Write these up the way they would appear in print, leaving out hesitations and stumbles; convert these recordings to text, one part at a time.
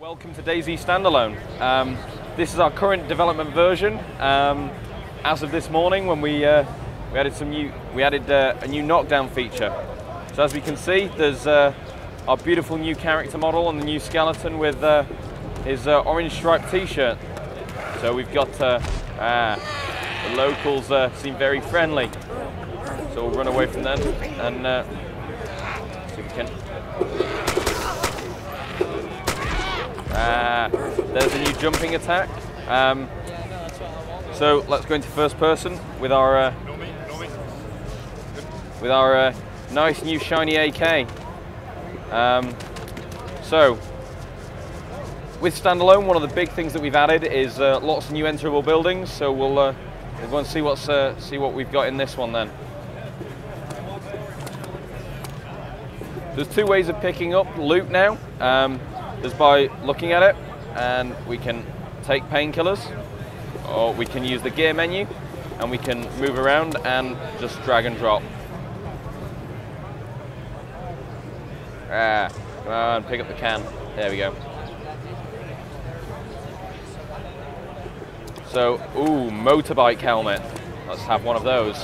Welcome to DayZ Standalone. This is our current development version. As of this morning, when we added a new knockdown feature. So as we can see, there's our beautiful new character model and the new skeleton with his orange striped T-shirt. So we've got the locals seem very friendly. So we'll run away from them and see if we can. There's a new jumping attack. So let's go into first person with our nice new shiny AK. So with Standalone, one of the big things that we've added is lots of new enterable buildings. So we'll go and see what we've got in this one then. There's two ways of picking up loot now. There's by looking at it, and we can take painkillers, or we can use the gear menu, and we can move around and just drag and drop. Come on, pick up the can. There we go. So, ooh, motorbike helmet. Let's have one of those.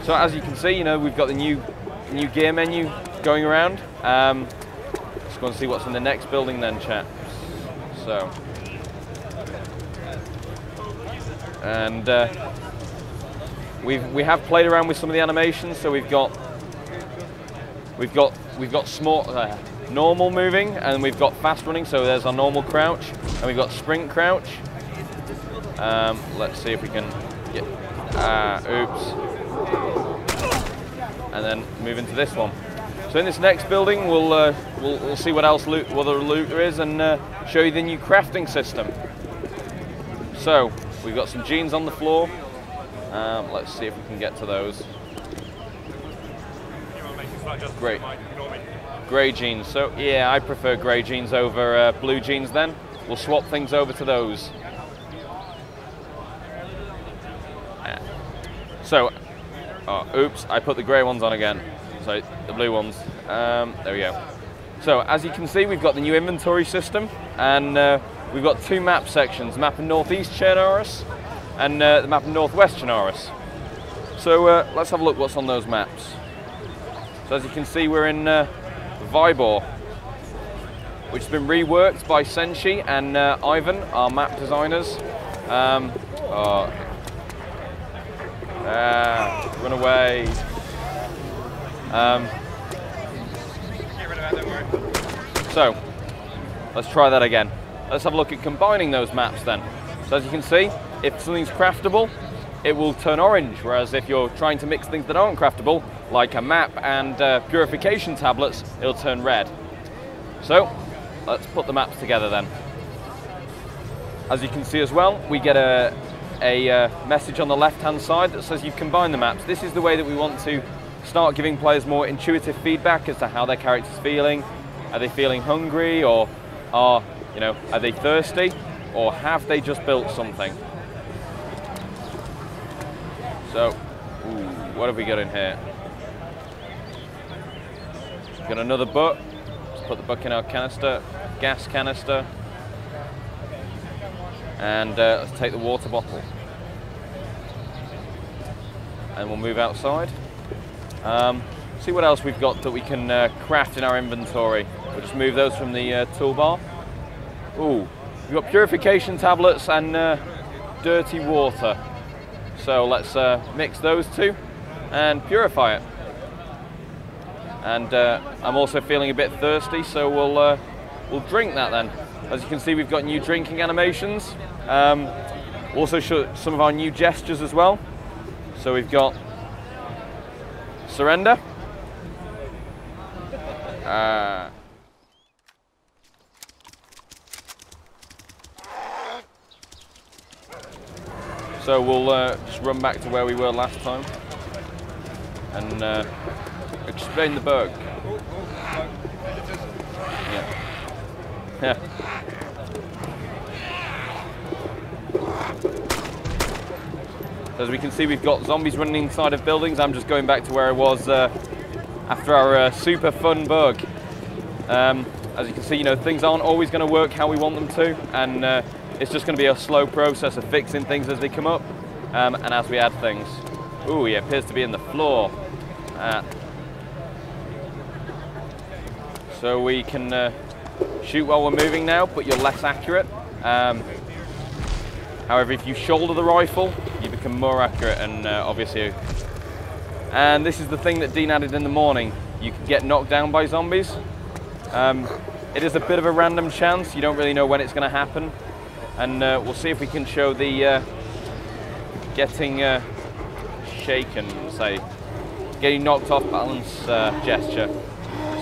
So as you can see, you know, we've got the new gear menu going around. Let's go and see what's in the next building then, chaps. So, and we have played around with some of the animations. So we've got small, normal moving, and we've got fast running. So there's our normal crouch, and we've got sprint crouch. Let's see if we can get. Oops. And then move into this one. So in this next building, we'll see what else what other loot there is, and show you the new crafting system. So we've got some jeans on the floor. Let's see if we can get to those. Great. Grey jeans. So yeah, I prefer grey jeans over blue jeans. Then we'll swap things over to those. So, oops, I put the grey ones on again. So the blue ones. There we go. So as you can see, we've got the new inventory system, and we've got two map sections: map of Northeast Chernarus and the map of Northwest Chernarus. So let's have a look what's on those maps. So as you can see, we're in Vybor, which has been reworked by Senshi and Ivan, our map designers. Run away. So let's try that again. Let's have a look at combining those maps then. So as you can see, if something's craftable, it will turn orange, whereas if you're trying to mix things that aren't craftable, like a map and purification tablets, it'll turn red. So let's put the maps together then. As you can see as well, we get a message on the left-hand side that says you've combined the maps. This is the way that we want to start giving players more intuitive feedback as to how their character's feeling. Are they feeling hungry, or are they thirsty, or have they just built something? So, what have we got in here? Got another book. Let's put the book in our canister, gas canister. And let's take the water bottle. And we'll move outside. See what else we've got that we can craft in our inventory. We'll just move those from the toolbar. Ooh, we've got purification tablets and dirty water. So let's mix those two and purify it. And I'm also feeling a bit thirsty, so we'll drink that then. As you can see, we've got new drinking animations. Also show some of our new gestures as well. So we've got surrender. So we'll just run back to where we were last time and explain the bug. Yeah. As we can see, we've got zombies running inside of buildings. I'm just going back to where I was after our super fun bug. as you can see, things aren't always going to work how we want them to, and it's just going to be a slow process of fixing things as they come up, and as we add things. Ooh, he appears to be in the floor. So we can shoot while we're moving now, but you're less accurate. However, if you shoulder the rifle, you become more accurate, and obviously. And this is the thing that Dean added in the morning. You can get knocked down by zombies. It is a bit of a random chance. You don't really know when it's going to happen. And we'll see if we can show the getting shaken, say, getting knocked off balance gesture.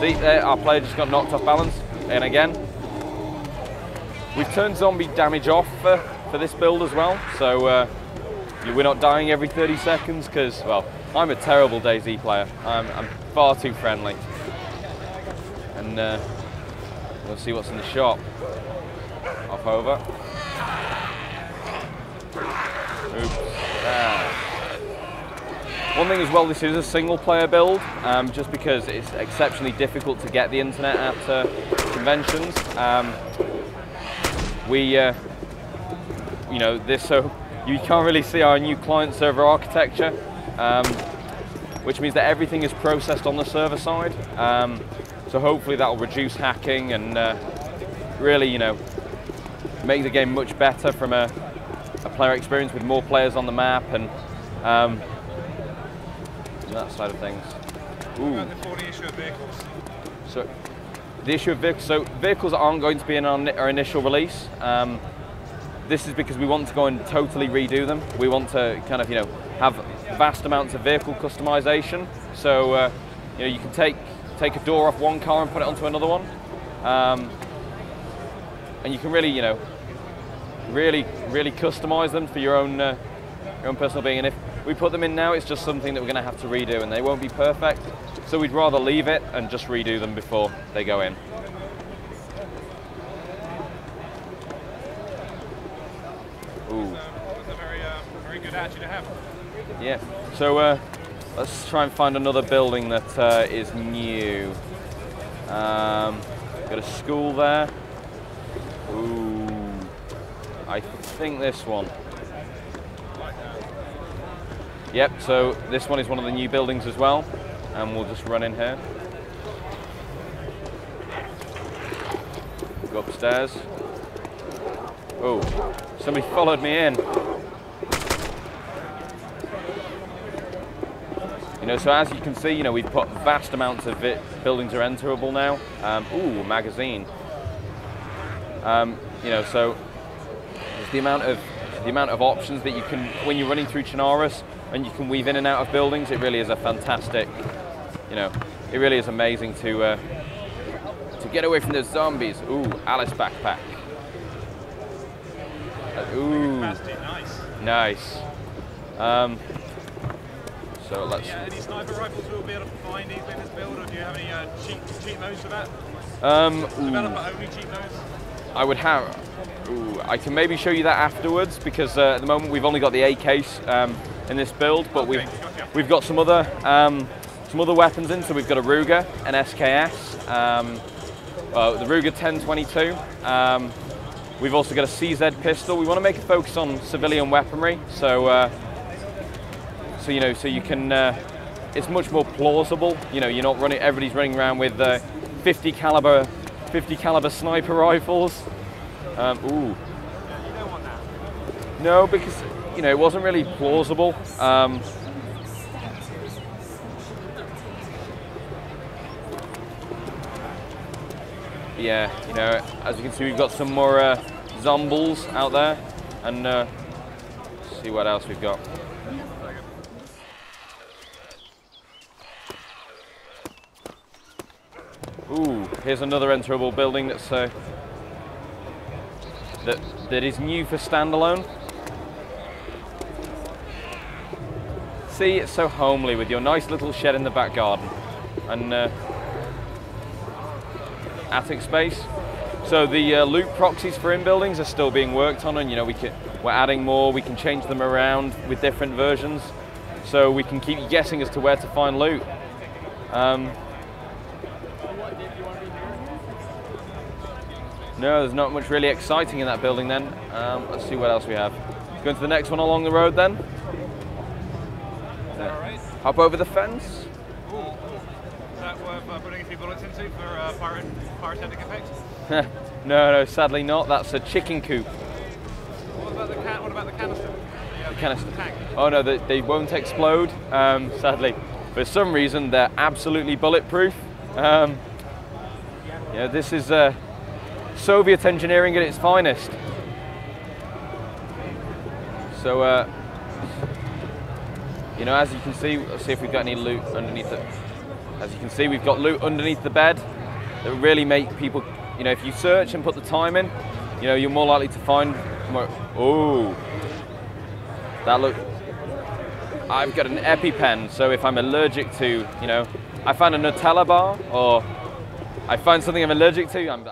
See, there, our player just got knocked off balance. And again, we've turned zombie damage off for this build as well. So we're not dying every 30 seconds because, well, I'm a terrible DayZ player. I'm far too friendly. And we'll see what's in the shop. Off over. Oops. One thing as well, this is a single player build, just because it's exceptionally difficult to get the internet at conventions. So you can't really see our new client server architecture, which means that everything is processed on the server side. So hopefully that will reduce hacking and really, make the game much better from a player experience with more players on the map and that side of things. Ooh. The issue of vehicles. So the issue of vehicles. So vehicles aren't going to be in our initial release. This is because we want to go and totally redo them. We want to kind of, have vast amounts of vehicle customization. So, you can take a door off one car and put it onto another one, and you can really, really customize them for your own personal being. And if we put them in now, it's just something that we're going to have to redo, and they won't be perfect. So we'd rather leave it and just redo them before they go in. Ooh. That's a very good attitude to have. Yeah. So let's try and find another building that is new. Got a school there. Ooh. I think this one. Yep. So this one is one of the new buildings as well, and we'll just run in here. Go upstairs. Oh, somebody followed me in. So as you can see, we've put vast amounts of buildings are enterable now. Ooh, magazine. So there's the amount of options that you can when you're running through Chernarus, and you can weave in and out of buildings. It really is a fantastic. It really is amazing to get away from those zombies. Ooh, Alice backpack. Ooh, nice. So let's. Yeah, any sniper rifles we'll be able to find easily in this build, or do you have any cheat modes for that? Developer only cheat modes? I would have. Ooh, I can maybe show you that afterwards because at the moment we've only got the AKs in this build, but we've got some other weapons in. So we've got a Ruger, an SKS, the Ruger 1022. We've also got a CZ pistol. We want to make a focus on civilian weaponry, so you can. It's much more plausible. You're not running. Everybody's running around with 50 caliber sniper rifles. Ooh. No, because it wasn't really plausible. Yeah, as you can see, we've got some more zombies out there, and see what else we've got. Ooh, here's another enterable building that's that is new for standalone. See, it's so homely with your nice little shed in the back garden and attic space. So the loot proxies for in buildings are still being worked on, and we're adding more. We can change them around with different versions, so we can keep you guessing as to where to find loot. No, there's not much really exciting in that building then. Let's see what else we have. Going to the next one along the road then. Is that all right? Hop over the fence. Ooh. Is that worth putting a few bullets into for pyrotechnic effect? No, sadly not. That's a chicken coop. What about the canister? The canister. The tank? Oh no, they won't explode, sadly. For some reason, they're absolutely bulletproof. Yeah, this is Soviet engineering at its finest. So, you know, as you can see, let's see if we've got any loot underneath it. As you can see, we've got loot underneath the bed that will really make people, you know, if you search and put the time in, you know, you're more likely to find more. Oh, that look. I've got an Epipen, so if I'm allergic to, you know, I find a Nutella bar or I find something I'm allergic to, I'm